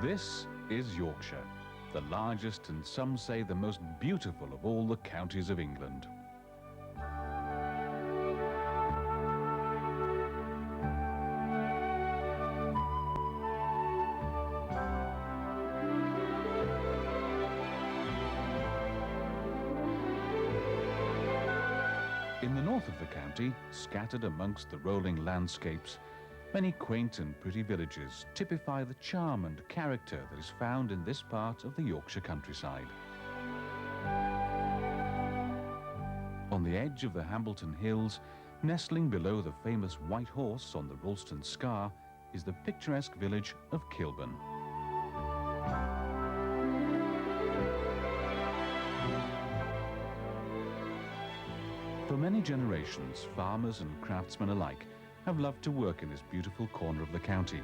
This is Yorkshire, the largest and some say the most beautiful of all the counties of England. In the north of the county, scattered amongst the rolling landscapes, many quaint and pretty villages typify the charm and character that is found in this part of the Yorkshire countryside. On the edge of the Hambleton Hills, nestling below the famous White Horse on the Ralston Scar, is the picturesque village of Kilburn. For many generations, farmers and craftsmen alike have loved to work in this beautiful corner of the county,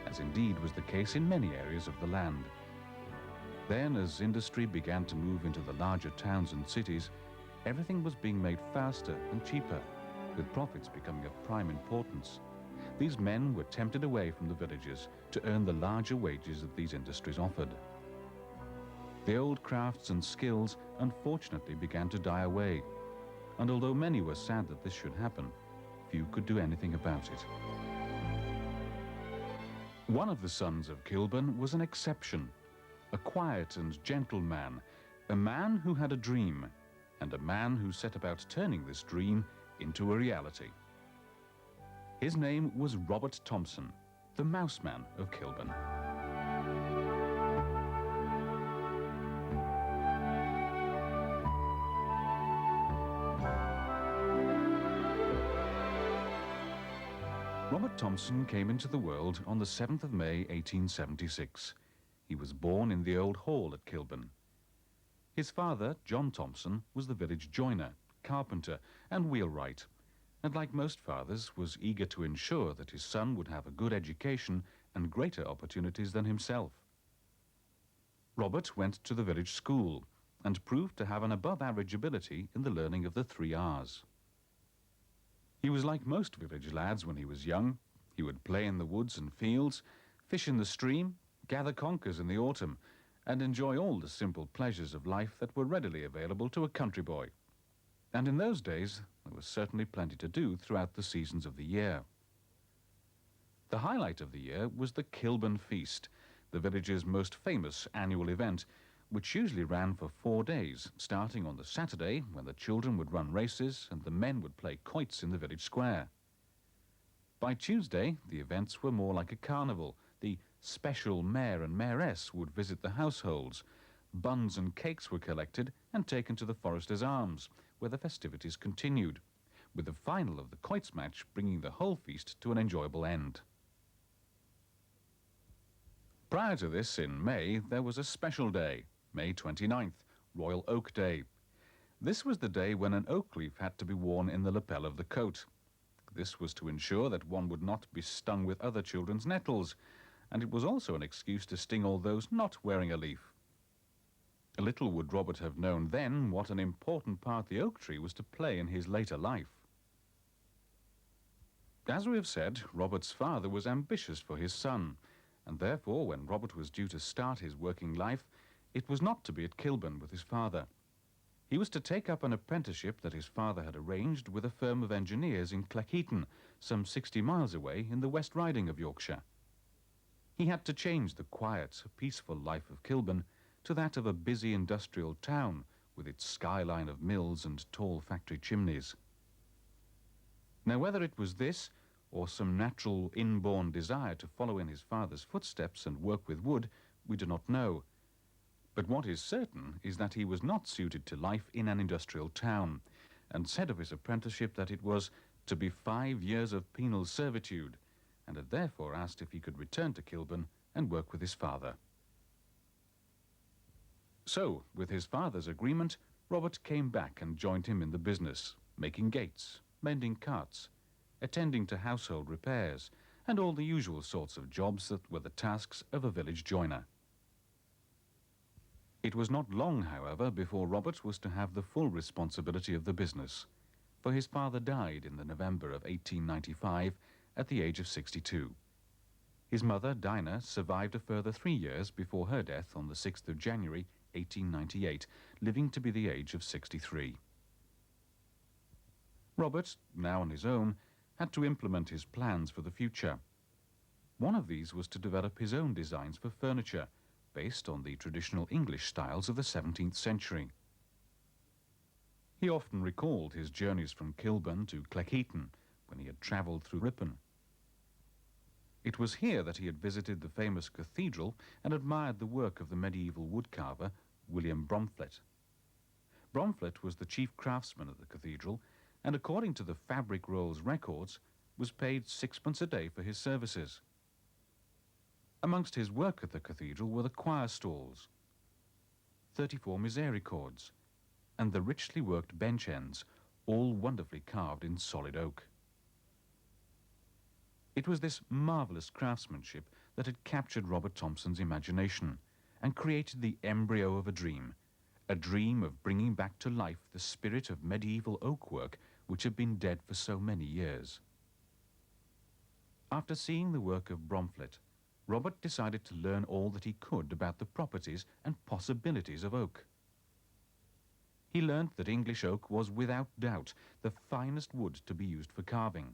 as indeed was the case in many areas of the land. Then, as industry began to move into the larger towns and cities, everything was being made faster and cheaper, with profits becoming of prime importance. These men were tempted away from the villages to earn the larger wages that these industries offered. The old crafts and skills unfortunately began to die away, and although many were sad that this should happen, few could do anything about it. One of the sons of Kilburn was an exception, a quiet and gentle man, a man who had a dream, and a man who set about turning this dream into a reality. His name was Robert Thompson, the Mouseman of Kilburn. Robert Thompson came into the world on the 7th of May 1876. He was born in the Old Hall at Kilburn. His father, John Thompson, was the village joiner, carpenter and wheelwright, and like most fathers was eager to ensure that his son would have a good education and greater opportunities than himself. Robert went to the village school and proved to have an above-average ability in the learning of the 3 R's. He was like most village lads when he was young. He would play in the woods and fields, fish in the stream, gather conkers in the autumn, and enjoy all the simple pleasures of life that were readily available to a country boy. And in those days, there was certainly plenty to do throughout the seasons of the year. The highlight of the year was the Kilburn Feast, the village's most famous annual event, which usually ran for 4 days, starting on the Saturday when the children would run races and the men would play quoits in the village square. By Tuesday, the events were more like a carnival. The special mayor and mayoress would visit the households. Buns and cakes were collected and taken to the Foresters' Arms, where the festivities continued, with the final of the quoits match bringing the whole feast to an enjoyable end. Prior to this, in May, there was a special day, May 29th, Royal Oak Day. This was the day when an oak leaf had to be worn in the lapel of the coat. This was to ensure that one would not be stung with other children's nettles, and it was also an excuse to sting all those not wearing a leaf. Little would Robert have known then what an important part the oak tree was to play in his later life. As we have said, Robert's father was ambitious for his son, and therefore, when Robert was due to start his working life, it was not to be at Kilburn with his father. He was to take up an apprenticeship that his father had arranged with a firm of engineers in Cleckheaton, some 60 miles away in the West Riding of Yorkshire. He had to change the quiet, peaceful life of Kilburn to that of a busy industrial town with its skyline of mills and tall factory chimneys. Now, whether it was this or some natural inborn desire to follow in his father's footsteps and work with wood, we do not know. But what is certain is that he was not suited to life in an industrial town, and said of his apprenticeship that it was to be 5 years of penal servitude, and had therefore asked if he could return to Kilburn and work with his father. So, with his father's agreement, Robert came back and joined him in the business, making gates, mending carts, attending to household repairs, and all the usual sorts of jobs that were the tasks of a village joiner. It was not long, however, before Robert was to have the full responsibility of the business, for his father died in the November of 1895 at the age of 62. His mother, Dinah, survived a further 3 years before her death on the 6th of January 1898, living to be the age of 63. Robert, now on his own, had to implement his plans for the future. One of these was to develop his own designs for furniture, based on the traditional English styles of the 17th century. He often recalled his journeys from Kilburn to Cleckheaton, when he had travelled through Ripon. It was here that he had visited the famous cathedral and admired the work of the medieval woodcarver William Bromflet. Bromflet was the chief craftsman at the cathedral, and according to the Fabric Rolls records, was paid 6 pence a day for his services. Amongst his work at the cathedral were the choir stalls, 34 misericords, and the richly worked bench ends, all wonderfully carved in solid oak. It was this marvellous craftsmanship that had captured Robert Thompson's imagination and created the embryo of a dream of bringing back to life the spirit of medieval oak work which had been dead for so many years. After seeing the work of Bromflet, Robert decided to learn all that he could about the properties and possibilities of oak. He learned that English oak was without doubt the finest wood to be used for carving.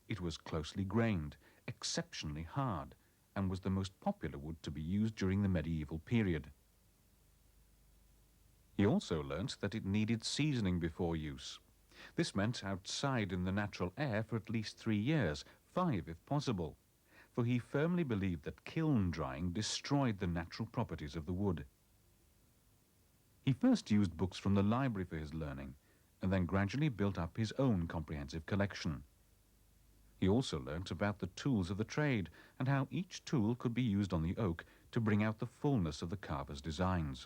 It was closely grained, exceptionally hard, and was the most popular wood to be used during the medieval period. He also learnt that it needed seasoning before use. This meant outside in the natural air for at least 3 years, 5 if possible, for he firmly believed that kiln drying destroyed the natural properties of the wood. He first used books from the library for his learning, and then gradually built up his own comprehensive collection. He also learnt about the tools of the trade and how each tool could be used on the oak to bring out the fullness of the carver's designs.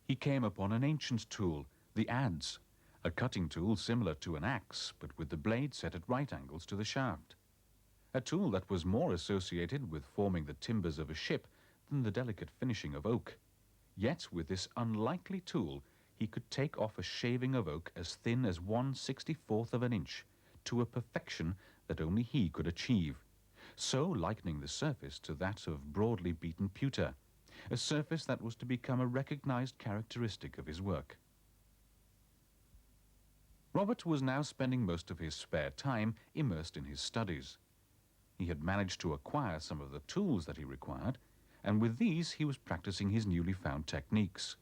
He came upon an ancient tool, the adze, a cutting tool similar to an axe, but with the blade set at right angles to the shaft. A tool that was more associated with forming the timbers of a ship than the delicate finishing of oak. Yet with this unlikely tool, he could take off a shaving of oak as thin as 1/64 of an inch, to a perfection that only he could achieve, so likening the surface to that of broadly beaten pewter, a surface that was to become a recognized characteristic of his work. Robert was now spending most of his spare time immersed in his studies. He had managed to acquire some of the tools that he required, and with these he was practicing his newly found techniques.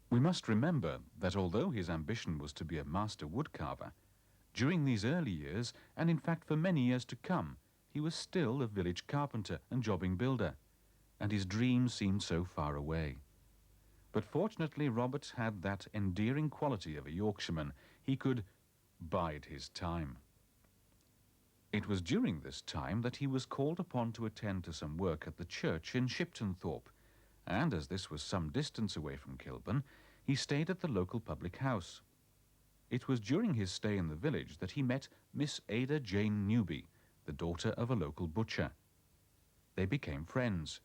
We must remember that although his ambition was to be a master woodcarver, during these early years, and in fact for many years to come, he was still a village carpenter and jobbing builder, and his dream seemed so far away. But fortunately Robert had that endearing quality of a Yorkshireman. He could bide his time. It was during this time that he was called upon to attend to some work at the church in Shiptonthorpe, and as this was some distance away from Kilburn, he stayed at the local public house. It was during his stay in the village that he met Miss Ada Jane Newby, the daughter of a local butcher. They became friends.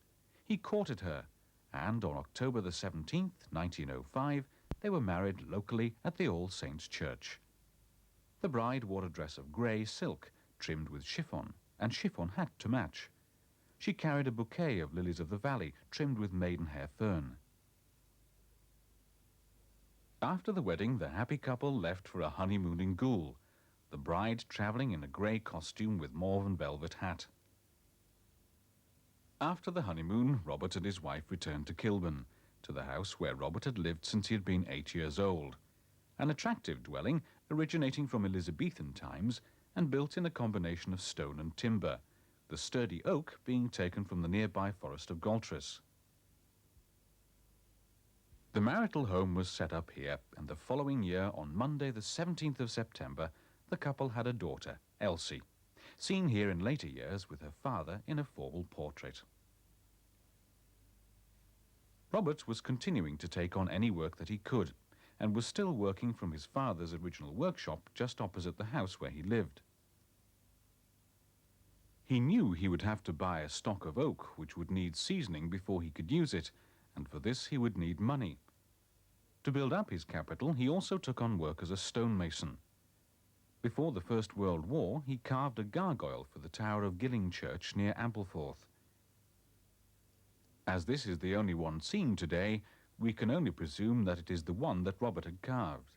He courted her, and on October the 17th, 1905, they were married locally at the All Saints' Church. The bride wore a dress of grey silk, trimmed with chiffon, and chiffon hat to match. She carried a bouquet of lilies of the valley, trimmed with maidenhair fern. After the wedding, the happy couple left for a honeymoon in Goole, the bride travelling in a grey costume with mauve and velvet hat. After the honeymoon, Robert and his wife returned to Kilburn, to the house where Robert had lived since he had been 8 years old, an attractive dwelling originating from Elizabethan times and built in a combination of stone and timber, the sturdy oak being taken from the nearby forest of Galtres. The marital home was set up here, and the following year, on Monday the 17th of September, the couple had a daughter, Elsie, seen here in later years with her father in a formal portrait. Robert was continuing to take on any work that he could, and was still working from his father's original workshop just opposite the house where he lived. He knew he would have to buy a stock of oak which would need seasoning before he could use it, and for this he would need money. To build up his capital, he also took on work as a stonemason. Before the First World War, he carved a gargoyle for the tower of Gilling Church near Ampleforth. As this is the only one seen today, we can only presume that it is the one that Robert had carved.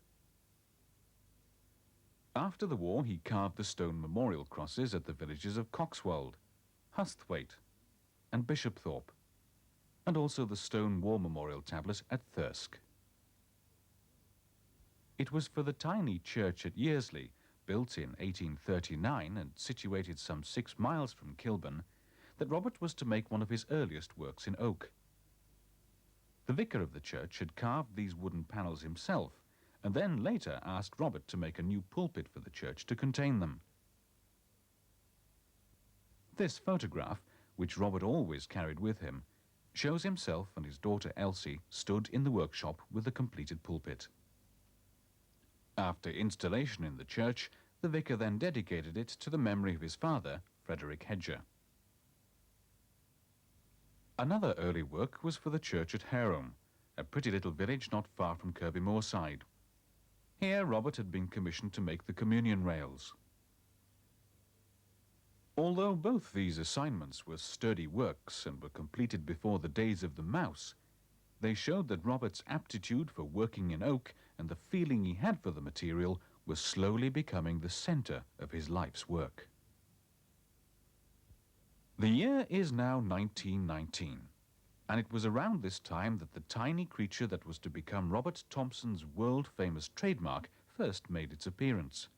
After the war, he carved the stone memorial crosses at the villages of Coxwold, Husthwaite and Bishopthorpe, and also the stone war memorial tablet at Thirsk. It was for the tiny church at Yearsley, built in 1839 and situated some 6 miles from Kilburn, that Robert was to make one of his earliest works in oak. The vicar of the church had carved these wooden panels himself, and then later asked Robert to make a new pulpit for the church to contain them. This photograph, which Robert always carried with him, shows himself and his daughter Elsie stood in the workshop with the completed pulpit. After installation in the church, the vicar then dedicated it to the memory of his father, Frederick Hedger. Another early work was for the church at Hareham, a pretty little village not far from Kirby Moorside. Here Robert had been commissioned to make the communion rails. Although both these assignments were sturdy works and were completed before the days of the mouse, they showed that Robert's aptitude for working in oak and the feeling he had for the material was slowly becoming the centre of his life's work. The year is now 1919, and it was around this time that the tiny creature that was to become Robert Thompson's world-famous trademark first made its appearance.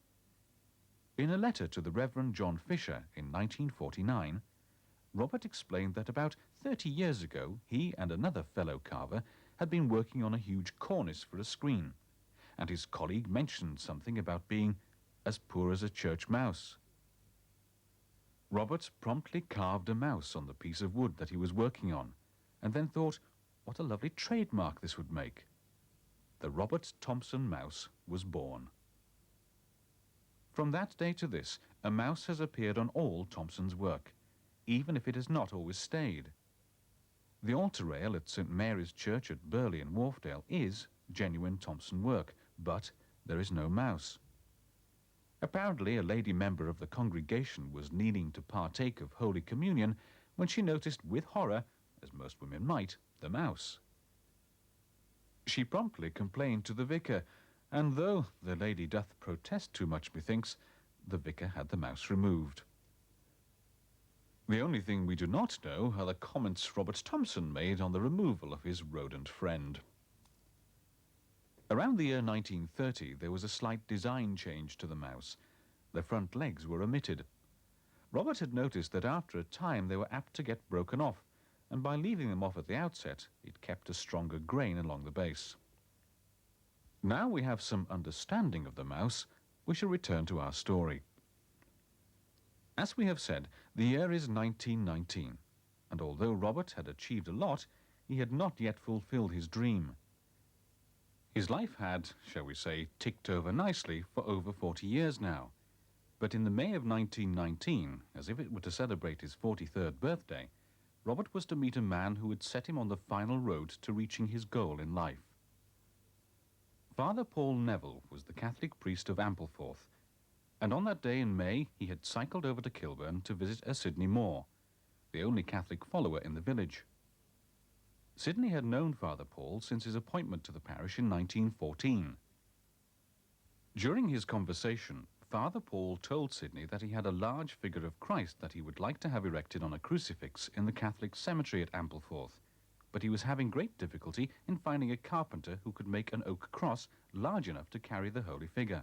In a letter to the Reverend John Fisher in 1949, Robert explained that about 30 years ago he and another fellow carver had been working on a huge cornice for a screen, and his colleague mentioned something about being as poor as a church mouse. Robert promptly carved a mouse on the piece of wood that he was working on, and then thought, what a lovely trademark this would make. The Robert Thompson mouse was born. From that day to this, a mouse has appeared on all Thompson's work, even if it has not always stayed. The altar rail at St. Mary's Church at Burley in Wharfdale is genuine Thompson work, but there is no mouse. Apparently, a lady member of the congregation was kneeling to partake of Holy Communion when she noticed with horror, as most women might, the mouse. She promptly complained to the vicar, and though the lady doth protest too much, methinks, the vicar had the mouse removed. The only thing we do not know are the comments Robert Thompson made on the removal of his rodent friend. Around the year 1930, there was a slight design change to the mouse. The front legs were omitted. Robert had noticed that after a time they were apt to get broken off, and by leaving them off at the outset, it kept a stronger grain along the base. Now we have some understanding of the mouse, we shall return to our story. As we have said, the year is 1919, and although Robert had achieved a lot, he had not yet fulfilled his dream. His life had, shall we say, ticked over nicely for over 40 years now. But in the May of 1919, as if it were to celebrate his 43rd birthday, Robert was to meet a man who would set him on the final road to reaching his goal in life. Father Paul Neville was the Catholic priest of Ampleforth, and on that day in May he had cycled over to Kilburn to visit a Sidney Moore, the only Catholic follower in the village. Sidney had known Father Paul since his appointment to the parish in 1914. During his conversation, Father Paul told Sidney that he had a large figure of Christ that he would like to have erected on a crucifix in the Catholic cemetery at Ampleforth, but he was having great difficulty in finding a carpenter who could make an oak cross large enough to carry the holy figure.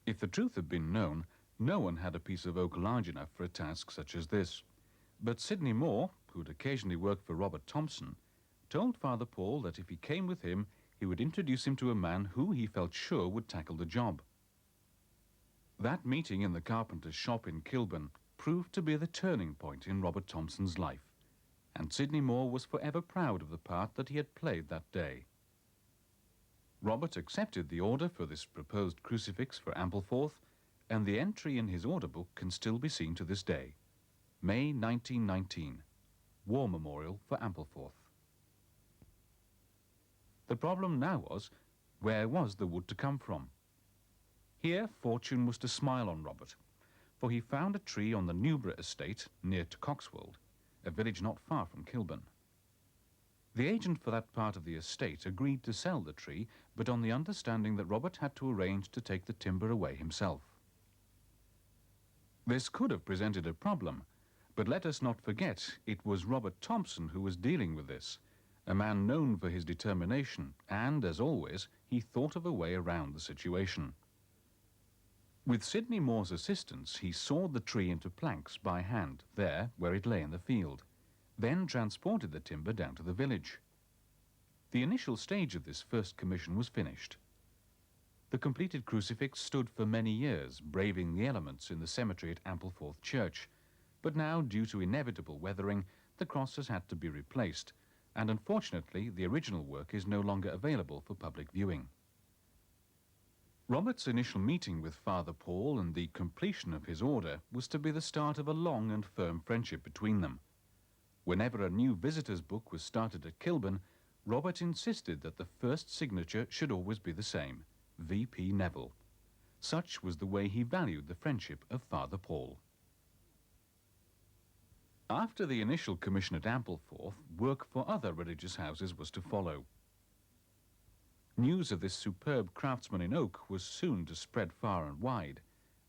If the truth had been known, no one had a piece of oak large enough for a task such as this. But Sidney Moore, who'd occasionally worked for Robert Thompson, told Father Paul that if he came with him, he would introduce him to a man who he felt sure would tackle the job. That meeting in the carpenter's shop in Kilburn proved to be the turning point in Robert Thompson's life, and Sidney Moore was forever proud of the part that he had played that day. Robert accepted the order for this proposed crucifix for Ampleforth, and the entry in his order book can still be seen to this day. May 1919, War Memorial for Ampleforth. The problem now was, where was the wood to come from? Here fortune was to smile on Robert, for he found a tree on the Newborough estate near to Coxwold, a village not far from Kilburn. The agent for that part of the estate agreed to sell the tree, but on the understanding that Robert had to arrange to take the timber away himself. This could have presented a problem, but let us not forget it was Robert Thompson who was dealing with this, a man known for his determination, and, as always, he thought of a way around the situation. With Sidney Moore's assistance, he sawed the tree into planks by hand, there where it lay in the field, then transported the timber down to the village. The initial stage of this first commission was finished. The completed crucifix stood for many years, braving the elements in the cemetery at Ampleforth Church, but now, due to inevitable weathering, the cross has had to be replaced, and unfortunately the original work is no longer available for public viewing. Robert's initial meeting with Father Paul and the completion of his order was to be the start of a long and firm friendship between them. Whenever a new visitor's book was started at Kilburn, Robert insisted that the first signature should always be the same, V.P. Neville. Such was the way he valued the friendship of Father Paul. After the initial commission at Ampleforth, work for other religious houses was to follow. News of this superb craftsman in oak was soon to spread far and wide,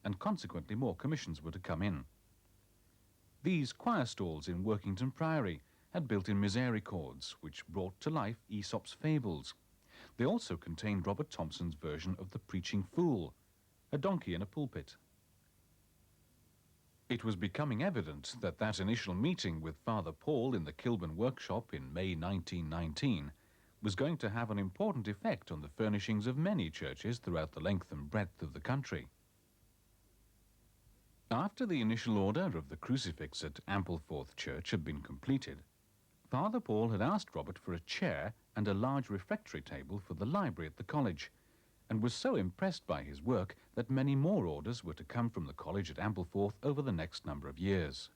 and consequently more commissions were to come in. These choir stalls in Workington Priory had built-in misericords, which brought to life Aesop's fables. They also contained Robert Thompson's version of the Preaching Fool, a donkey in a pulpit. It was becoming evident that that initial meeting with Father Paul in the Kilburn workshop in May 1919 was going to have an important effect on the furnishings of many churches throughout the length and breadth of the country. After the initial order of the crucifix at Ampleforth Church had been completed, Father Paul had asked Robert for a chair and a large refectory table for the library at the college, and was so impressed by his work that many more orders were to come from the college at Ampleforth over the next number of years.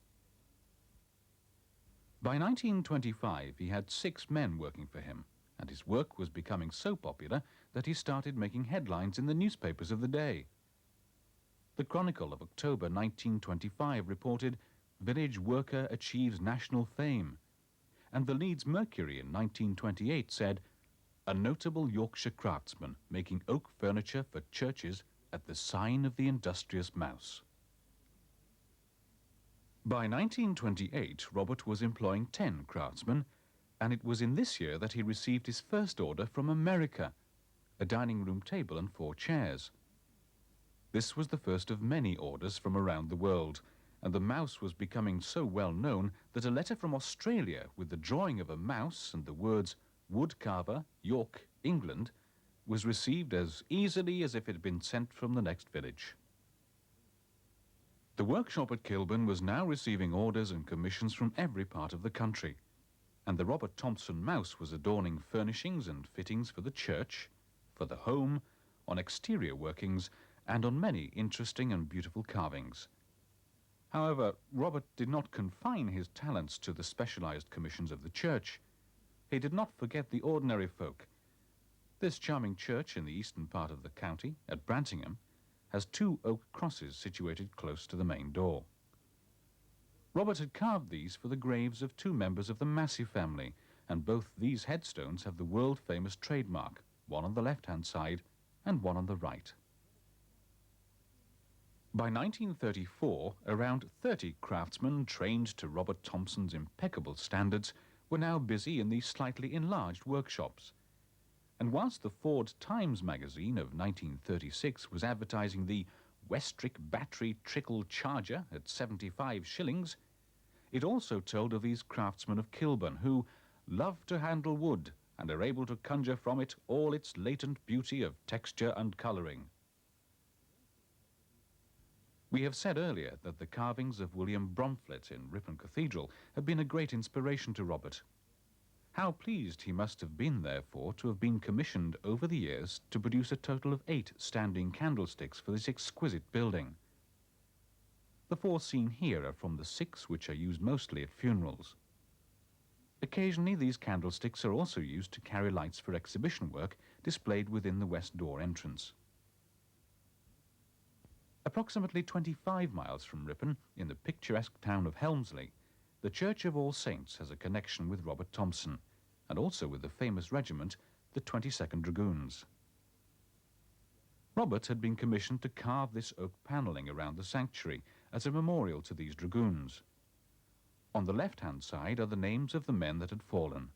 By 1925, he had 6 men working for him, and his work was becoming so popular that he started making headlines in the newspapers of the day. The Chronicle of October 1925 reported, "Village worker achieves national fame," and the Leeds Mercury in 1928 said, "A notable Yorkshire craftsman making oak furniture for churches at the sign of the industrious mouse." By 1928, Robert was employing 10 craftsmen, and it was in this year that he received his first order from America, a dining room table and 4 chairs. This was the first of many orders from around the world, and the mouse was becoming so well known that a letter from Australia with the drawing of a mouse and the words "Woodcarver, York, England" was received as easily as if it had been sent from the next village. The workshop at Kilburn was now receiving orders and commissions from every part of the country, and the Robert Thompson mouse was adorning furnishings and fittings for the church, for the home, on exterior workings, and on many interesting and beautiful carvings. However, Robert did not confine his talents to the specialized commissions of the church. He did not forget the ordinary folk. This charming church in the eastern part of the county, at Brantingham, has 2 oak crosses situated close to the main door. Robert had carved these for the graves of 2 members of the Massey family, and both these headstones have the world-famous trademark, one on the left-hand side and one on the right. By 1934, around 30 craftsmen trained to Robert Thompson's impeccable standards were now busy in these slightly enlarged workshops. And whilst the Ford Times magazine of 1936 was advertising the Westrick battery trickle charger at 75 shillings, it also told of these craftsmen of Kilburn who love to handle wood and are able to conjure from it all its latent beauty of texture and colouring. We have said earlier that the carvings of William Bromflet in Ripon Cathedral had been a great inspiration to Robert. How pleased he must have been, therefore, to have been commissioned over the years to produce a total of 8 standing candlesticks for this exquisite building. The 4 seen here are from the 6 which are used mostly at funerals. Occasionally these candlesticks are also used to carry lights for exhibition work displayed within the west door entrance. Approximately 25 miles from Ripon, in the picturesque town of Helmsley, the Church of All Saints has a connection with Robert Thompson, and also with the famous regiment, the 22nd Dragoons. Robert had been commissioned to carve this oak panelling around the sanctuary as a memorial to these dragoons. On the left-hand side are the names of the men that had fallen.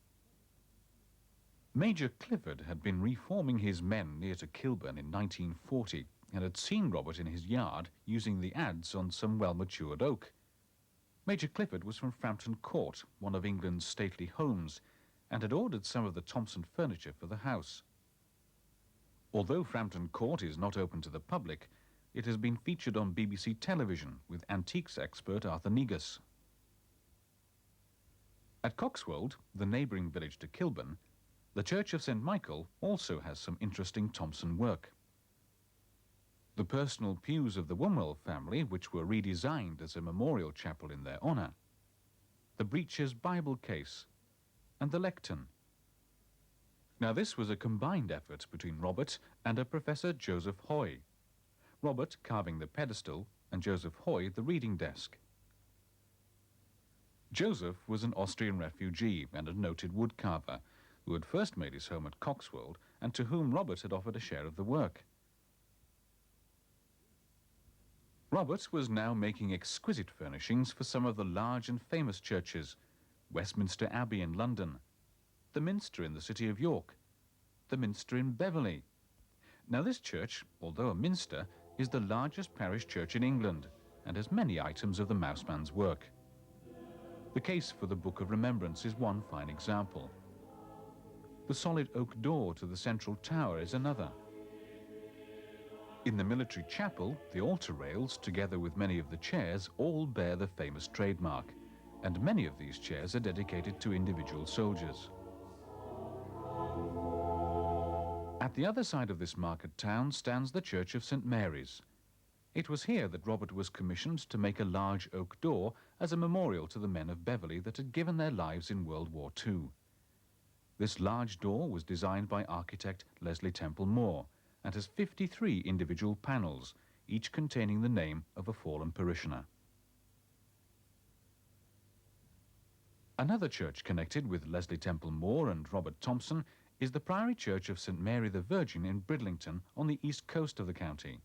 Major Clifford had been reforming his men near to Kilburn in 1940 and had seen Robert in his yard using the adze on some well-matured oak. Major Clifford was from Frampton Court, one of England's stately homes, and had ordered some of the Thompson furniture for the house. Although Frampton Court is not open to the public, it has been featured on BBC television with antiques expert Arthur Negus. At Coxwold, the neighbouring village to Kilburn, the Church of St. Michael also has some interesting Thompson work. The personal pews of the Wombwell family, which were redesigned as a memorial chapel in their honour, the Breeches Bible case, and the lectern. Now this was a combined effort between Robert and a Professor Joseph Hoy. Robert carving the pedestal and Joseph Hoy the reading desk. Joseph was an Austrian refugee and a noted woodcarver who had first made his home at Coxwold and to whom Robert had offered a share of the work. Robert was now making exquisite furnishings for some of the large and famous churches, Westminster Abbey in London, the Minster in the city of York, the Minster in Beverley. Now this church, although a minster, is the largest parish church in England and has many items of the Mouseman's work. The case for the Book of Remembrance is one fine example. The solid oak door to the central tower is another. In the military chapel, the altar rails, together with many of the chairs, all bear the famous trademark, and many of these chairs are dedicated to individual soldiers. At the other side of this market town stands the Church of St. Mary's. It was here that Robert was commissioned to make a large oak door as a memorial to the men of Beverley that had given their lives in World War II. This large door was designed by architect Leslie Temple Moore and has 53 individual panels, each containing the name of a fallen parishioner. Another church connected with Leslie Temple Moore and Robert Thompson is the Priory Church of St. Mary the Virgin in Bridlington on the east coast of the county.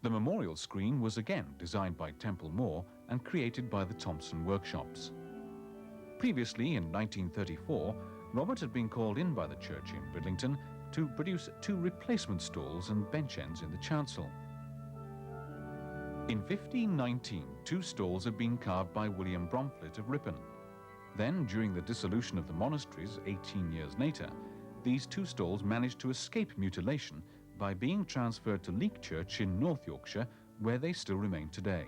The memorial screen was again designed by Temple Moore and created by the Thompson workshops. Previously, in 1934, Robert had been called in by the church in Bridlington to produce 2 replacement stalls and bench ends in the chancel. In 1519, 2 stalls had been carved by William Bromflet of Ripon. Then, during the dissolution of the monasteries 18 years later, these 2 stalls managed to escape mutilation by being transferred to Leek Church in North Yorkshire, where they still remain today.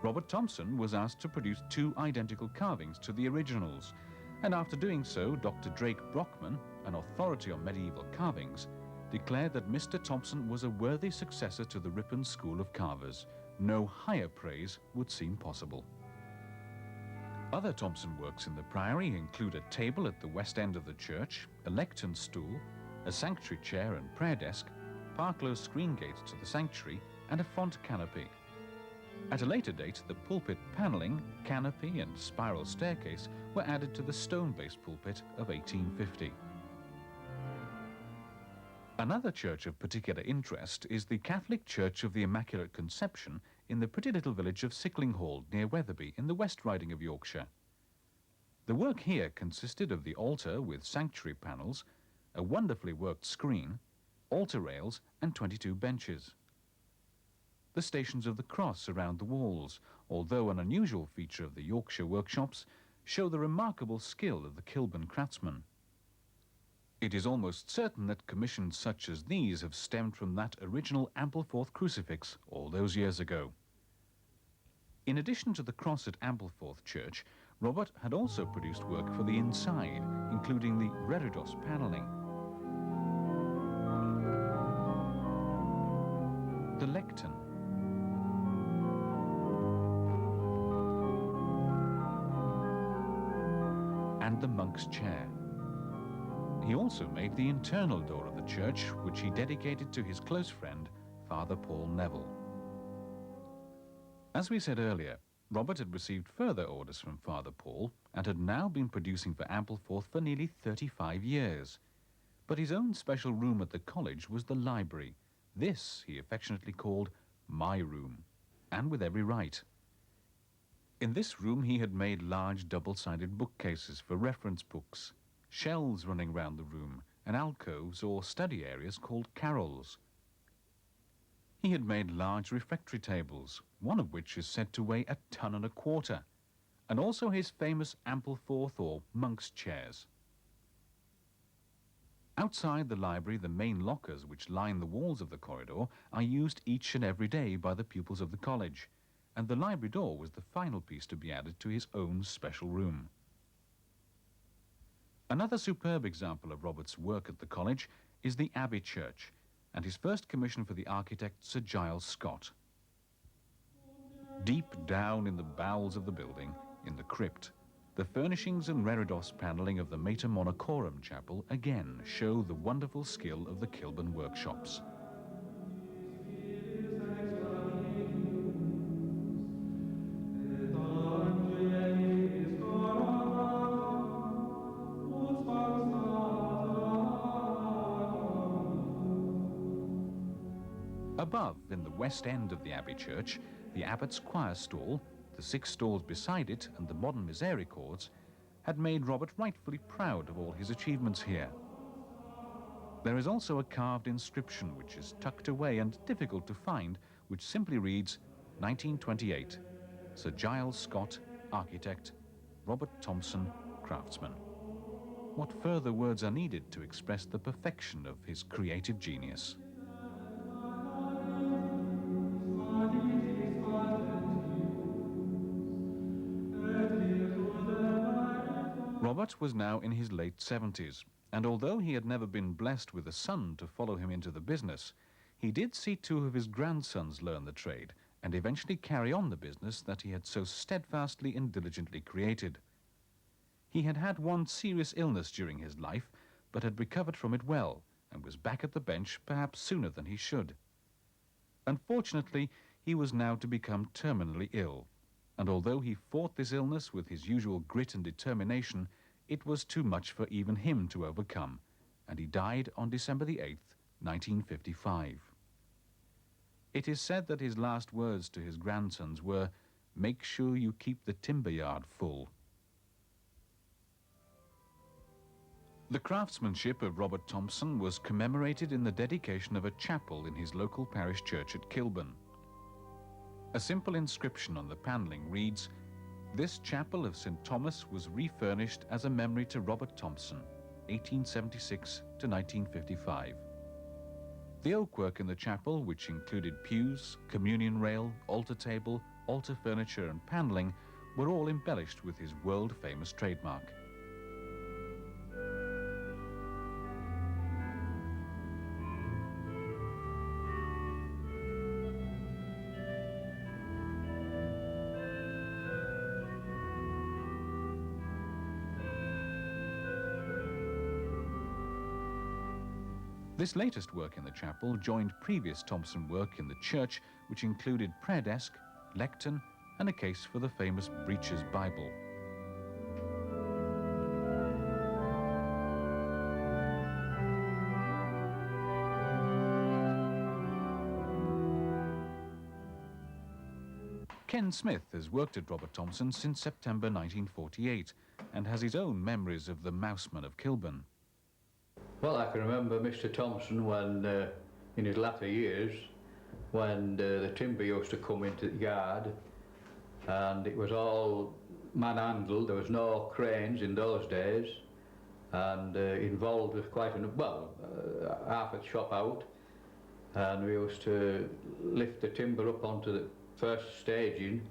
Robert Thompson was asked to produce 2 identical carvings to the originals, and after doing so, Dr. Drake Brockman, an authority on medieval carvings, declared that Mr. Thompson was a worthy successor to the Ripon School of Carvers. No higher praise would seem possible. Other Thompson works in the Priory include a table at the west end of the church, a lectern stool, a sanctuary chair and prayer desk, Parklow screen gates to the sanctuary, and a font canopy. At a later date, the pulpit panelling, canopy and spiral staircase were added to the stone-based pulpit of 1850. Another church of particular interest is the Catholic Church of the Immaculate Conception in the pretty little village of Sicklinghold near Wetherby in the West Riding of Yorkshire. The work here consisted of the altar with sanctuary panels, a wonderfully worked screen, altar rails and 22 benches. The Stations of the Cross around the walls, although an unusual feature of the Yorkshire workshops, show the remarkable skill of the Kilburn craftsman. It is almost certain that commissions such as these have stemmed from that original Ampleforth crucifix all those years ago. In addition to the cross at Ampleforth Church, Robert had also produced work for the inside, including the reredos panelling, the lectern, and the monk's chair. He also made the internal door of the church, which he dedicated to his close friend, Father Paul Neville. As we said earlier, Robert had received further orders from Father Paul and had now been producing for Ampleforth for nearly 35 years. But his own special room at the college was the library. This he affectionately called my room, and with every right. In this room he had made large double-sided bookcases for reference books, shelves running round the room, and alcoves or study areas called carrels. He had made large refectory tables, one of which is said to weigh 1.25 tons, and also his famous Ampleforth or monk's chairs. Outside the library, the main lockers which line the walls of the corridor are used each and every day by the pupils of the college, and the library door was the final piece to be added to his own special room. Another superb example of Robert's work at the college is the Abbey Church, and his first commission for the architect Sir Giles Scott. Deep down in the bowels of the building, in the crypt, the furnishings and reredos panelling of the Mater Monacorum chapel again show the wonderful skill of the Kilburn workshops. Above, in the west end of the Abbey Church, the abbot's choir stall, the 6 stalls beside it, and the modern misericords had made Robert rightfully proud of all his achievements here. There is also a carved inscription which is tucked away and difficult to find, which simply reads 1928, Sir Giles Scott, architect, Robert Thompson, craftsman. What further words are needed to express the perfection of his creative genius? Robert was now in his late 70s, and although he had never been blessed with a son to follow him into the business, he did see 2 of his grandsons learn the trade and eventually carry on the business that he had so steadfastly and diligently created. He had had one serious illness during his life, but had recovered from it well and was back at the bench perhaps sooner than he should. Unfortunately, he was now to become terminally ill, and although he fought this illness with his usual grit and determination, it was too much for even him to overcome, and he died on December the 8th, 1955. It is said that his last words to his grandsons were, "Make sure you keep the timber yard full." The craftsmanship of Robert Thompson was commemorated in the dedication of a chapel in his local parish church at Kilburn. A simple inscription on the panelling reads, "This chapel of St. Thomas was refurnished as a memory to Robert Thompson, 1876 to 1955. The oakwork in the chapel, which included pews, communion rail, altar table, altar furniture and panelling, were all embellished with his world-famous trademark. This latest work in the chapel joined previous Thompson work in the church, which included prayer desk, lectern, and a case for the famous Breacher's Bible. Ken Smith has worked at Robert Thompson since September 1948 and has his own memories of the Mouseman of Kilburn. Well, I can remember Mr. Thompson when, in his latter years, when the timber used to come into the yard, and it was all man-handled. There was no cranes in those days, and involved with quite half a shop out, and we used to lift the timber up onto the first staging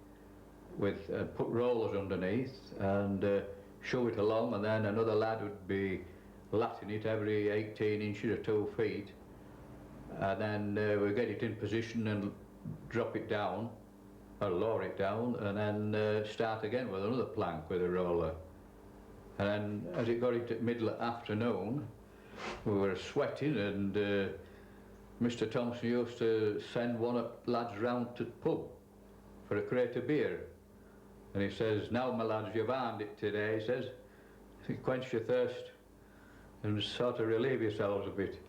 with put rollers underneath and shove it along, and then another lad would be latting it every 18 inches or 2 feet, and then we get it in position and drop it down or lower it down, and then start again with another plank with a roller. And then as it got into middle of afternoon, we were sweating and Mr. Thompson used to send one of the lads round to the pub for a crate of beer. And he says, now my lads, you've earned it today, he says, quench your thirst and sort of relieve yourselves a bit.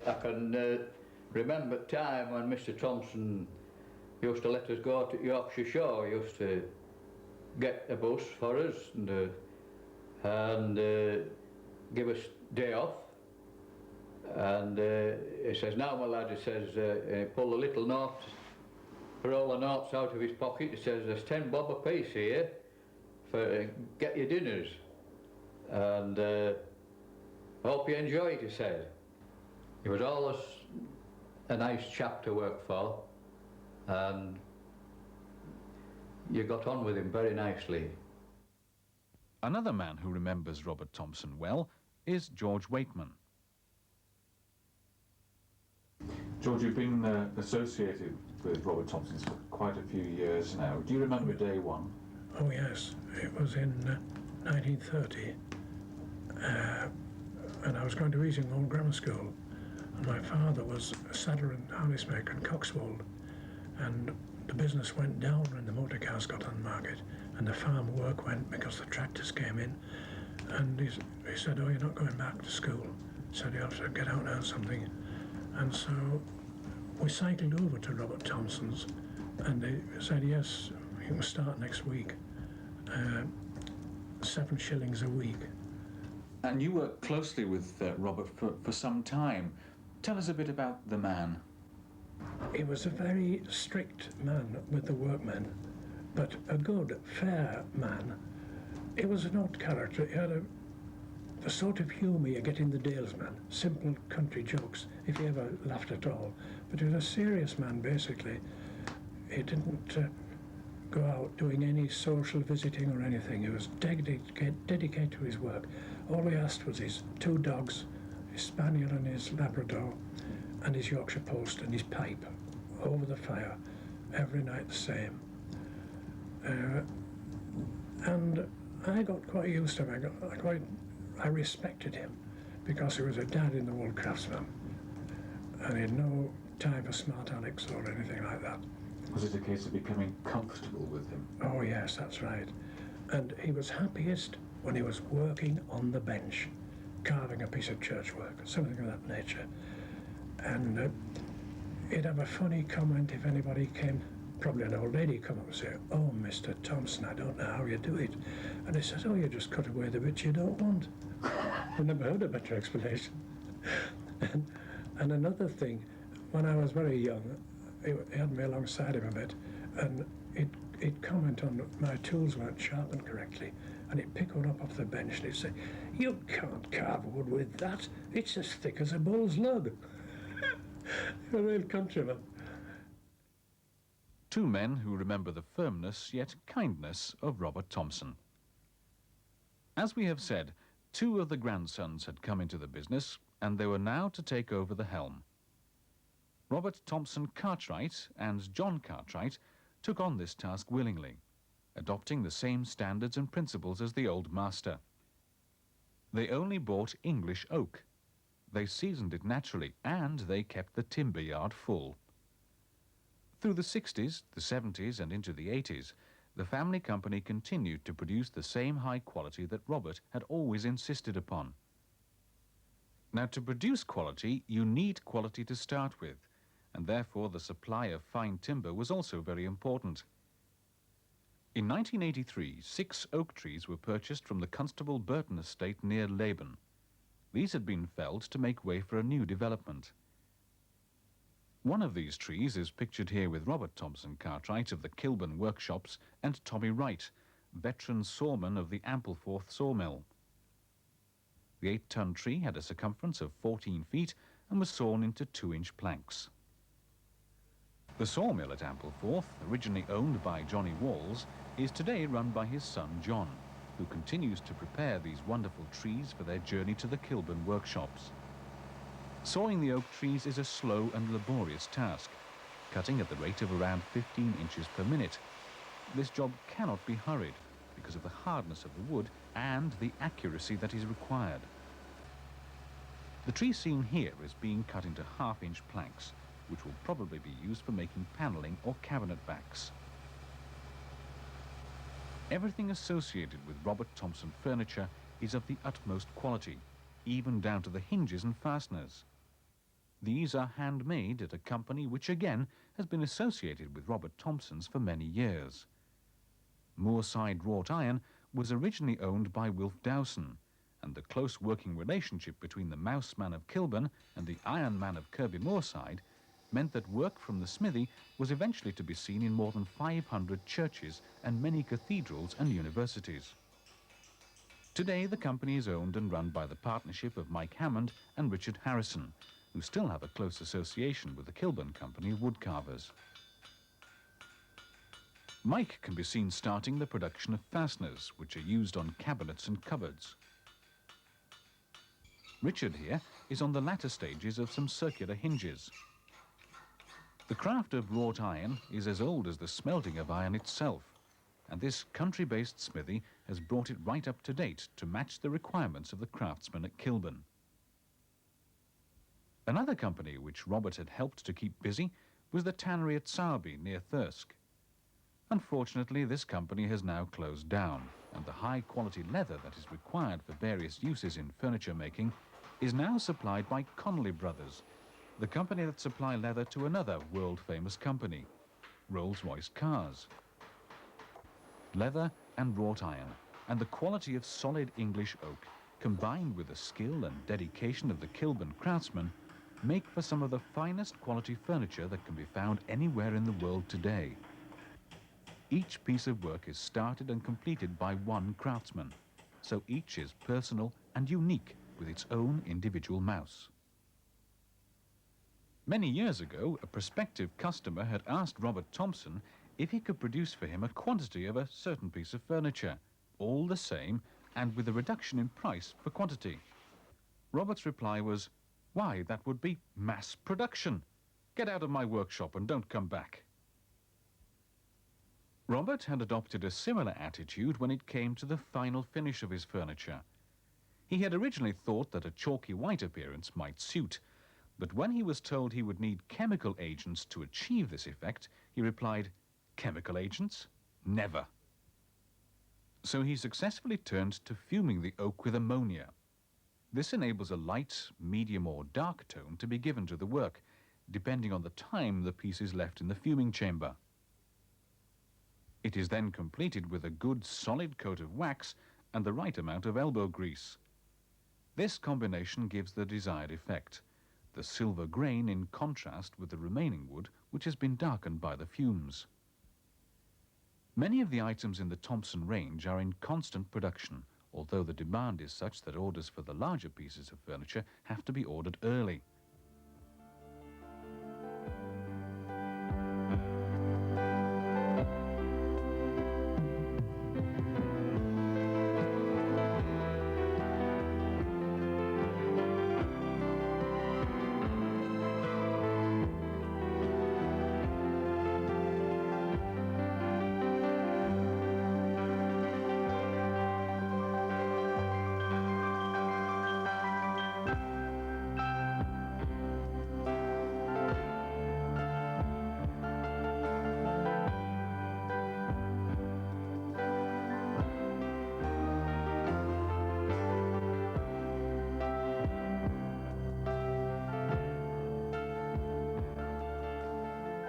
I can remember the time when Mr. Thompson used to let us go to Yorkshire Shore. He used to get a bus for us and give us day off. And he says, now my lad, he says, he pulled a little note, roll of notes out of his pocket. He says, there's 10 bob a piece here for get your dinners. And I hope you enjoy it, he said. He was always a nice chap to work for, and you got on with him very nicely. Another man who remembers Robert Thompson well is George Wakeman. George, you've been associated with Robert Thompson for quite a few years now. Do you remember day one? Oh yes, it was in 1930, and I was going to Easing Hall Grammar School, and my father was a saddler and harness maker in Coxwold, and the business went down when the motor cars got on the market, and the farm work went because the tractors came in, and he said, oh, you're not going back to school, he said you have to get out and earn something. And so we cycled over to Robert Thompson's, and they said, yes, you can start next week, 7 shillings a week. And you worked closely with Robert for some time. Tell us a bit about the man. He was a very strict man with the workmen, but a good, fair man. He was an odd character. He had the sort of humour you get in The Dalesman, simple country jokes, if he ever laughed at all. But he was a serious man, basically. He didn't go out doing any social visiting or anything. He was dedicated to his work. All he asked was his 2 dogs, his spaniel and his Labrador, and his Yorkshire post and his pipe over the fire, every night the same. And I got quite used to him. I respected him because he was a dad-in-the-wool craftsman, and he had no time for smart Alex or anything like that. Was it a case of becoming comfortable with him? Oh yes, that's right. And he was happiest when he was working on the bench, carving a piece of church work, something of that nature. And he'd have a funny comment if anybody came, probably an old lady come up and say, oh, Mr. Thompson, I don't know how you do it. And he says, oh, you just cut away the bits you don't want. I've never heard a better explanation. And another thing, when I was very young, he had me alongside him a bit, and he'd comment on my tools weren't sharpened correctly, and he'd pick one up off the bench and he'd say, you can't carve wood with that, it's as thick as a bull's lug. A real countryman. 2 men who remember the firmness yet kindness of Robert Thompson. As we have said, 2 of the grandsons had come into the business, and they were now to take over the helm. Robert Thompson Cartwright and John Cartwright took on this task willingly, adopting the same standards and principles as the old master. They only bought English oak. They seasoned it naturally, and they kept the timber yard full. Through the 60s, the 70s, and into the 80s, the family company continued to produce the same high quality that Robert had always insisted upon. Now, to produce quality, you need quality to start with, and therefore the supply of fine timber was also very important. In 1983, 6 oak trees were purchased from the Constable Burton estate near Laban. These had been felled to make way for a new development. One of these trees is pictured here with Robert Thompson Cartwright of the Kilburn workshops and Tommy Wright, veteran sawman of the Ampleforth sawmill. The 8-ton tree had a circumference of 14 feet and was sawn into 2-inch planks. The sawmill at Ampleforth, originally owned by Johnny Walls, is today run by his son John, who continues to prepare these wonderful trees for their journey to the Kilburn workshops. Sawing the oak trees is a slow and laborious task, cutting at the rate of around 15 inches per minute. This job cannot be hurried because of the hardness of the wood and the accuracy that is required. The tree seen here is being cut into half-inch planks, which will probably be used for making panelling or cabinet backs. Everything associated with Robert Thompson furniture is of the utmost quality, even down to the hinges and fasteners. These are handmade at a company which again has been associated with Robert Thompson's for many years. Moorside Wrought Iron was originally owned by Wilf Dowson, and the close working relationship between the Mouseman of Kilburn and the Iron Man of Kirby Moorside meant that work from the smithy was eventually to be seen in more than 500 churches and many cathedrals and universities. Today the company is owned and run by the partnership of Mike Hammond and Richard Harrison, who still have a close association with the Kilburn Company of woodcarvers. Mike can be seen starting the production of fasteners, which are used on cabinets and cupboards. Richard here is on the latter stages of some circular hinges. The craft of wrought iron is as old as the smelting of iron itself, and this country-based smithy has brought it right up to date to match the requirements of the craftsmen at Kilburn. Another company which Robert had helped to keep busy was the tannery at Sowerby near Thirsk. Unfortunately, this company has now closed down, and the high-quality leather that is required for various uses in furniture making is now supplied by Connolly Brothers, the company that supply leather to another world-famous company, Rolls-Royce Cars. Leather and wrought iron, and the quality of solid English oak, combined with the skill and dedication of the Kilburn craftsmen, make for some of the finest quality furniture that can be found anywhere in the world today. Each piece of work is started and completed by one craftsman, so each is personal and unique with its own individual mouse. Many years ago, a prospective customer had asked Robert Thompson if he could produce for him a quantity of a certain piece of furniture, all the same and with a reduction in price for quantity. Robert's reply was, "Why, that would be mass production. Get out of my workshop and don't come back." Robert had adopted a similar attitude when it came to the final finish of his furniture. He had originally thought that a chalky white appearance might suit, but when he was told he would need chemical agents to achieve this effect, he replied, "Chemical agents? Never." So he successfully turned to fuming the oak with ammonia. This enables a light, medium or dark tone to be given to the work, depending on the time the piece is left in the fuming chamber. It is then completed with a good solid coat of wax and the right amount of elbow grease. This combination gives the desired effect, the silver grain in contrast with the remaining wood, which has been darkened by the fumes. Many of the items in the Thompson range are in constant production, although the demand is such that orders for the larger pieces of furniture have to be ordered early.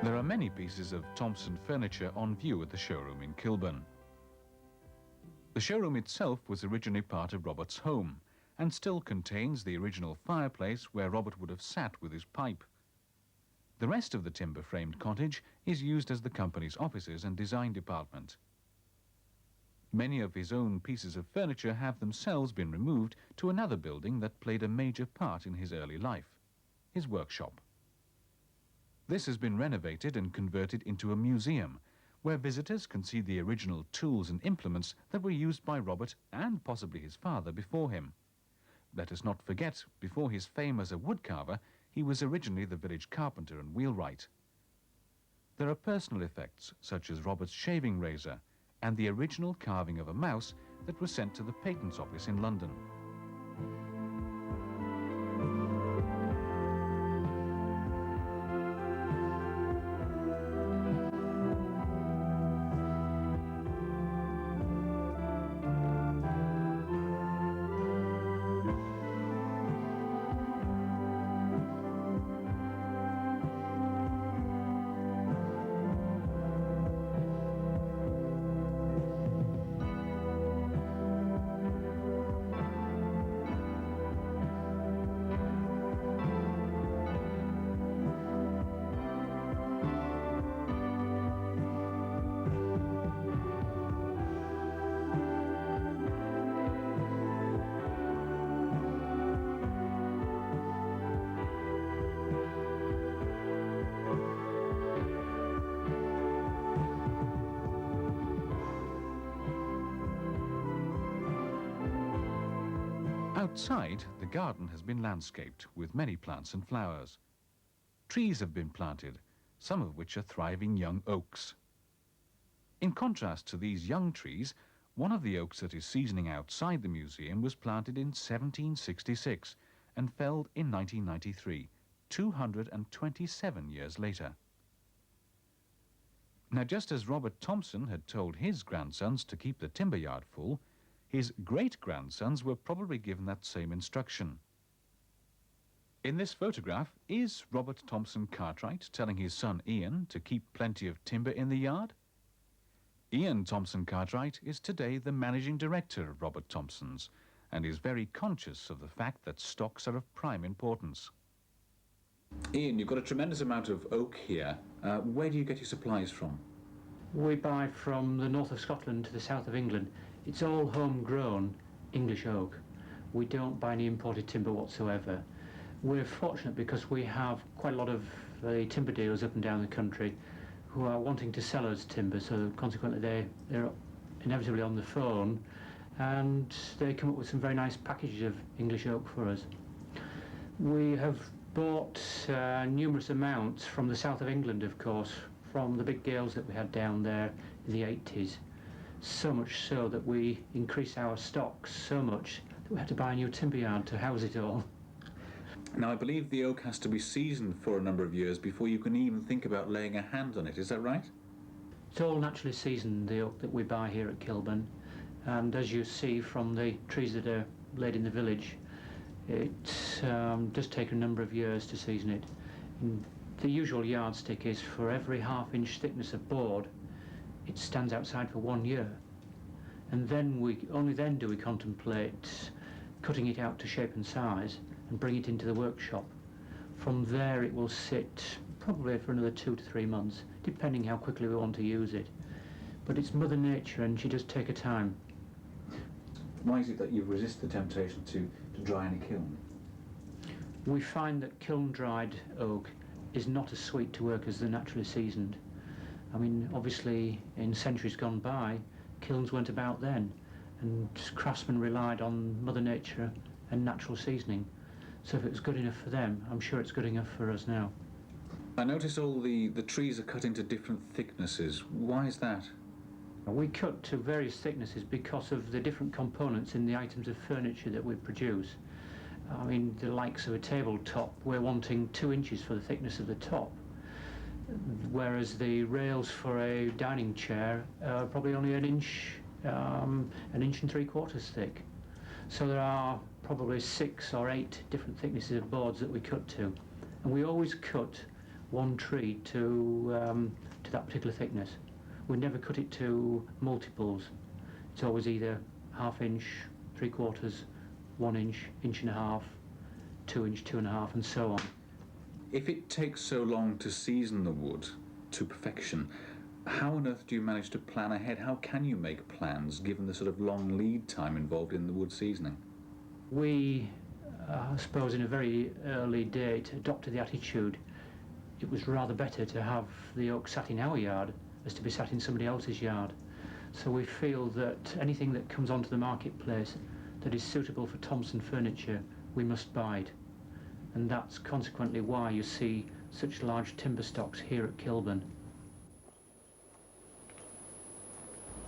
There are many pieces of Thompson furniture on view at the showroom in Kilburn. The showroom itself was originally part of Robert's home and still contains the original fireplace where Robert would have sat with his pipe. The rest of the timber-framed cottage is used as the company's offices and design department. Many of his own pieces of furniture have themselves been removed to another building that played a major part in his early life, his workshop. This has been renovated and converted into a museum, where visitors can see the original tools and implements that were used by Robert and possibly his father before him. Let us not forget, before his fame as a woodcarver, he was originally the village carpenter and wheelwright. There are personal effects, such as Robert's shaving razor and the original carving of a mouse that was sent to the Patents Office in London. Outside, the garden has been landscaped with many plants and flowers. Trees have been planted, some of which are thriving young oaks. In contrast to these young trees, one of the oaks that is seasoning outside the museum was planted in 1766 and felled in 1993, 227 years later. Now, just as Robert Thompson had told his grandsons to keep the timber yard full, his great-grandsons were probably given that same instruction. In this photograph is Robert Thompson Cartwright telling his son Ian to keep plenty of timber in the yard. Ian Thompson Cartwright is today the managing director of Robert Thompson's and is very conscious of the fact that stocks are of prime importance. Ian, you've got a tremendous amount of oak here. Where do you get your supplies from? We buy from the north of Scotland to the south of England. It's all homegrown English oak. We don't buy any imported timber whatsoever. We're fortunate because we have quite a lot of timber dealers up and down the country who are wanting to sell us timber, so consequently they're inevitably on the phone, and they come up with some very nice packages of English oak for us. We have bought numerous amounts from the south of England, of course, from the big gales that we had down there in the 80s. So much so that we increased our stocks so much that we had to buy a new timber yard to house it all. Now, I believe the oak has to be seasoned for a number of years before you can even think about laying a hand on it. Is that right? It's all naturally seasoned, the oak that we buy here at Kilburn. And as you see from the trees that are laid in the village, it does take a number of years to season it. And the usual yardstick is for every half-inch thickness of board, it stands outside for 1 year. And then only then do we contemplate cutting it out to shape and size and bring it into the workshop. From there it will sit probably for another 2 to 3 months, depending how quickly we want to use it. But it's Mother Nature and she does take her time. Why is it that you resist the temptation to dry in a kiln? We find that kiln-dried oak is not as sweet to work as the naturally seasoned. I mean, obviously in centuries gone by, kilns weren't about then, and craftsmen relied on Mother Nature and natural seasoning. So if it was good enough for them, I'm sure it's good enough for us now. I notice all the trees are cut into different thicknesses. Why is that? We cut to various thicknesses because of the different components in the items of furniture that we produce. I mean, the likes of a tabletop, we're wanting 2 inches for the thickness of the top, whereas the rails for a dining chair are probably only an inch and 3/4 thick. So there are probably 6 or 8 different thicknesses of boards that we cut to, and we always cut one tree to that particular thickness. We never cut it to multiples. It's always either 1/2 inch, 3/4, 1 inch, 1.5 inches, 2 inch, 2.5, and so on. If it takes so long to season the wood to perfection, how on earth do you manage to plan ahead? How can you make plans given the sort of long lead time involved in the wood seasoning? We, I suppose in a very early date, adopted the attitude it was rather better to have the oak sat in our yard as to be sat in somebody else's yard. So we feel that anything that comes onto the marketplace that is suitable for Thompson furniture, we must buy it. And that's consequently why you see such large timber stocks here at Kilburn.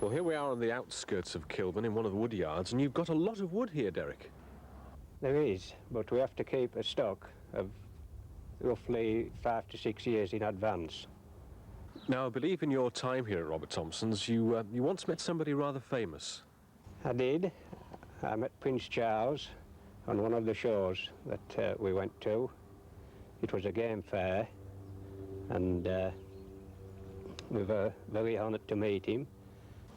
Well, here we are on the outskirts of Kilburn in one of the wood yards, and you've got a lot of wood here, Derek. There is, but we have to keep a stock of roughly 5 to 6 years in advance. Now, I believe in your time here at Robert Thompson's, you once met somebody rather famous. I did. I met Prince Charles on one of the shows that we went to. It was a game fair, and we were very honoured to meet him.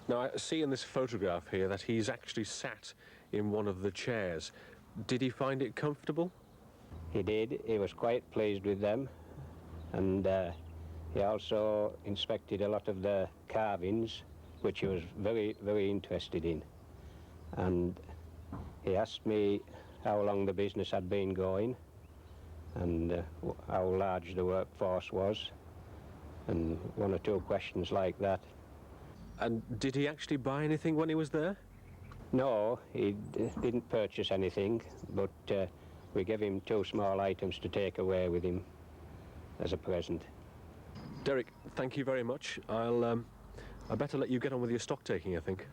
Now, I see in this photograph here that he's actually sat in one of the chairs. Did he find it comfortable? He did. He was quite pleased with them, and he also inspected a lot of the carvings, which he was very, very interested in. And he asked me how long the business had been going and how large the workforce was, and 1 or 2 questions like that. And did he actually buy anything when he was there? No, he didn't purchase anything, but we gave him 2 small items to take away with him as a present. Derek, thank you very much. I better let you get on with your stock taking, I think.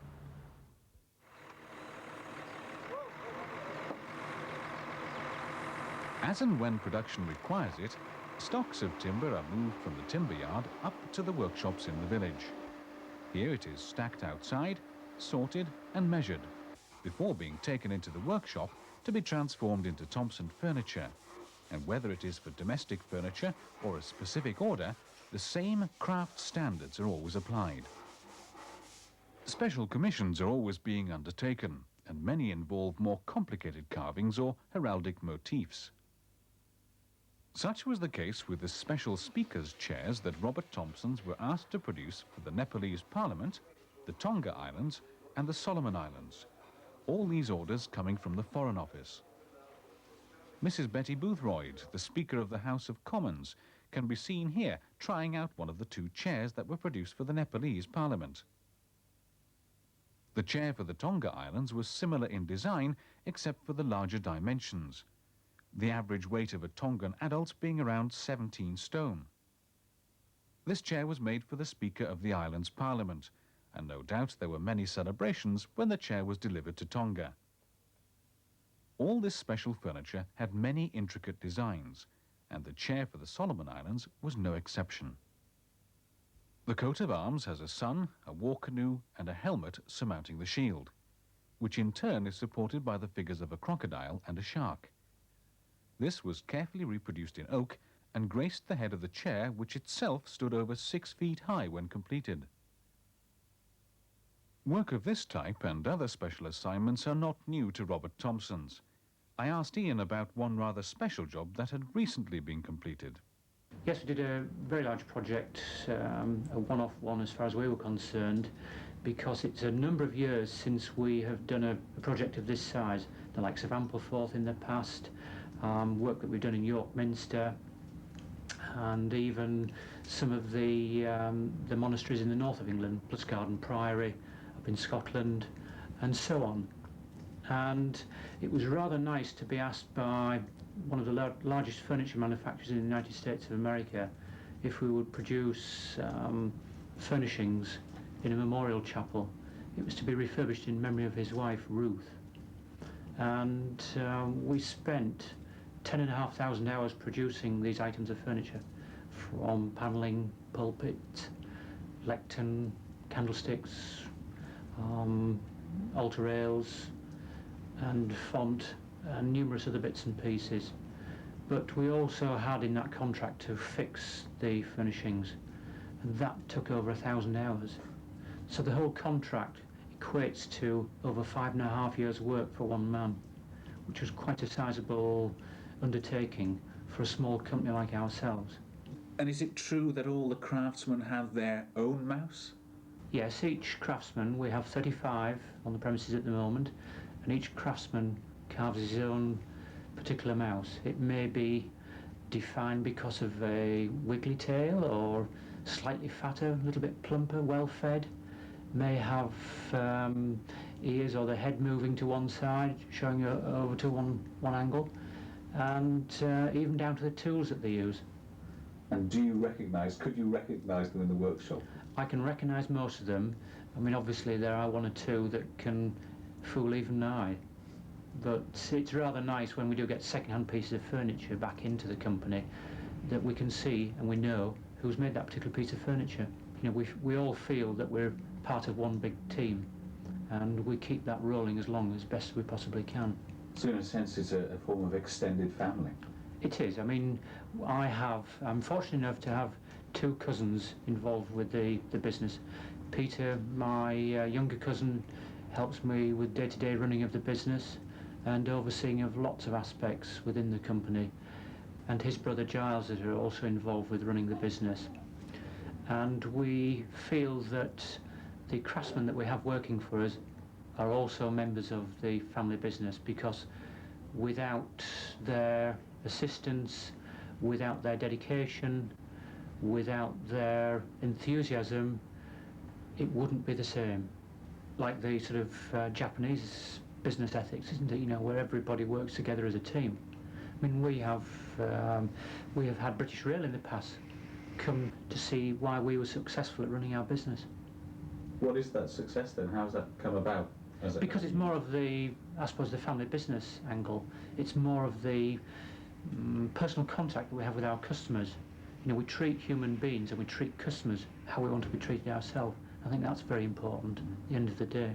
As and when production requires it, stocks of timber are moved from the timber yard up to the workshops in the village. Here it is stacked outside, sorted and measured, before being taken into the workshop to be transformed into Thompson furniture. And whether it is for domestic furniture or a specific order, the same craft standards are always applied. Special commissions are always being undertaken, and many involve more complicated carvings or heraldic motifs. Such was the case with the special speakers' chairs that Robert Thompsons were asked to produce for the Nepalese Parliament, the Tonga Islands and the Solomon Islands, all these orders coming from the Foreign Office. Mrs. Betty Boothroyd, the Speaker of the House of Commons, can be seen here trying out one of the 2 chairs that were produced for the Nepalese Parliament. The chair for the Tonga Islands was similar in design, except for the larger dimensions, the average weight of a Tongan adult being around 17 stone. This chair was made for the Speaker of the island's Parliament, and no doubt there were many celebrations when the chair was delivered to Tonga. All this special furniture had many intricate designs, and the chair for the Solomon Islands was no exception. The coat of arms has a sun, a war canoe and a helmet surmounting the shield, which in turn is supported by the figures of a crocodile and a shark. This was carefully reproduced in oak and graced the head of the chair, which itself stood over 6 feet high when completed. Work of this type and other special assignments are not new to Robert Thompson's. I asked Ian about one rather special job that had recently been completed. Yes, we did a very large project, a one-off one as far as we were concerned, because it's a number of years since we have done a project of this size, the likes of Ampleforth in the past, work that we've done in York Minster, and even some of the monasteries in the north of England, Blutsgarden Priory, up in Scotland, and so on. And it was rather nice to be asked by one of the largest furniture manufacturers in the United States of America if we would produce furnishings in a memorial chapel. It was to be refurbished in memory of his wife, Ruth. And we spent 10,500 hours producing these items of furniture, from panelling, pulpit, lectern, candlesticks, altar rails and font and numerous other bits and pieces. But we also had in that contract to fix the furnishings, and that took over 1,000 hours. So the whole contract equates to over 5.5 years' work for one man, which was quite a sizable undertaking for a small company like ourselves. And is it true that all the craftsmen have their own mouse? Yes, each craftsman, we have 35 on the premises at the moment, and each craftsman carves his own particular mouse. It may be defined because of a wiggly tail, or slightly fatter, a little bit plumper, well fed, may have ears or the head moving to one side, showing over to one angle, and even down to the tools that they use. And could you recognise them in the workshop? I can recognise most of them. I mean, obviously there are one or two that can fool even I. But it's rather nice when we do get second-hand pieces of furniture back into the company that we can see and we know who's made that particular piece of furniture. You know, we all feel that we're part of one big team, and we keep that rolling as long as best we possibly can. So in a sense it's a form of extended family? It is. I mean, I'm fortunate enough to have 2 cousins involved with the business. Peter, my younger cousin, helps me with day-to-day running of the business and overseeing of lots of aspects within the company, and his brother Giles is also involved with running the business. And we feel that the craftsmen that we have working for us are also members of the family business, because without their assistance, without their dedication, without their enthusiasm, it wouldn't be the same. like the sort of Japanese business ethics, isn't it? You know, where everybody works together as a team. I mean, we have had British Rail in the past come to see why we were successful at running our business. What is that success then? How's that come about? Because it's more of the, I suppose, the family business angle. It's more of the personal contact that we have with our customers. You know, we treat human beings and we treat customers how we want to be treated ourselves. I think that's very important at the end of the day.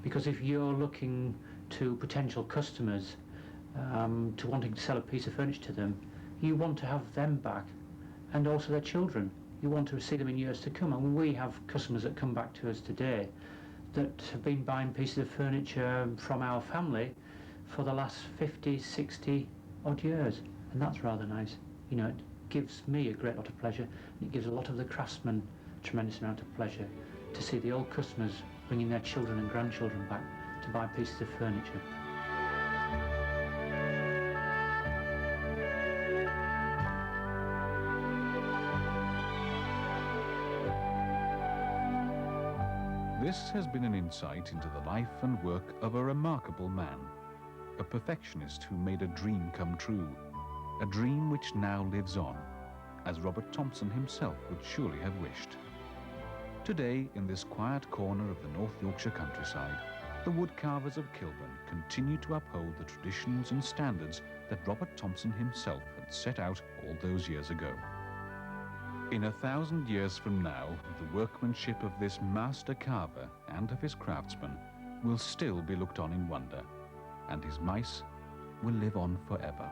Because if you're looking to potential customers, to wanting to sell a piece of furniture to them, you want to have them back, and also their children. You want to see them in years to come. And we have customers that come back to us today that have been buying pieces of furniture from our family for the last 50, 60 odd years. And that's rather nice. You know, it gives me a great lot of pleasure, and it gives a lot of the craftsmen a tremendous amount of pleasure to see the old customers bringing their children and grandchildren back to buy pieces of furniture. This has been an insight into the life and work of a remarkable man, a perfectionist who made a dream come true, a dream which now lives on, as Robert Thompson himself would surely have wished. Today, in this quiet corner of the North Yorkshire countryside, the woodcarvers of Kilburn continue to uphold the traditions and standards that Robert Thompson himself had set out all those years ago. In 1,000 years from now, the workmanship of this master carver and of his craftsmen will still be looked on in wonder, and his mice will live on forever.